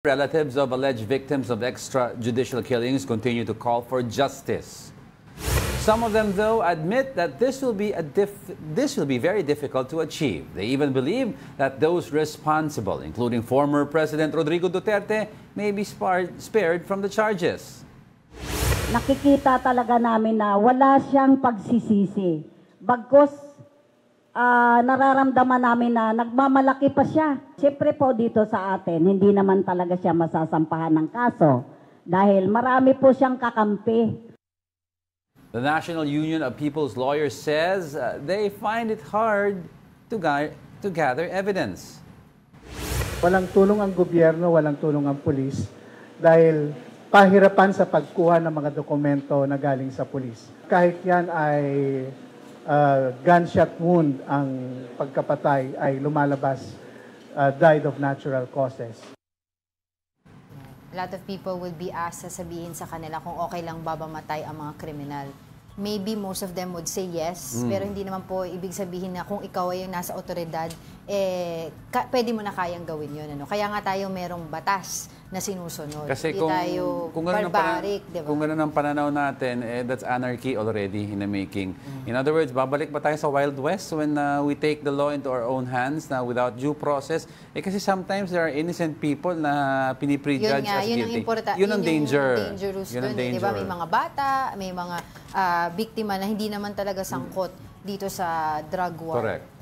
Relatives of alleged victims of extrajudicial killings continue to call for justice. Some of them, though, admit that this will be very difficult to achieve. They even believe that those responsible, including former President Rodrigo Duterte, may be spared from the charges. Nakikita talaga namin na wala siyang pagsisisi. Bagkus nararamdaman namin na nagmamalaki pa siya. Siyempre po dito sa atin, hindi naman talaga siya masasampahan ng kaso dahil marami po siyang kakampi. The National Union of People's Lawyers says they find it hard to gather evidence. Walang tulong ang gobyerno, walang tulong ang pulis dahil pahirapan sa pagkuha ng mga dokumento na galing sa pulis. Kahit yan ay gunshot wound, ang pagkapatay ay lumalabas, died of natural causes. A lot of people will be asked, sasabihin sa kanila kung okay lang ba mamatay ang mga kriminal. Maybe most of them would say yes, pero hindi naman po ibig sabihin na kung ikaw ay yung nasa otoridad, pwede mo na kayang gawin yun. Ano? Kaya nga tayo merong batas na sinusunod. Kasi hindi tayo barbaric, diba? Kung gano'n ang pananaw natin, that's anarchy already in the making. In other words, babalik ba tayo sa Wild West when we take the law into our own hands na without due process? Kasi sometimes there are innocent people na piniprejudge as guilty. Yun ang danger. Yun ang dangerous. Diba? May mga bata, may mga biktima na hindi naman talaga sangkot dito sa drug war. Correct.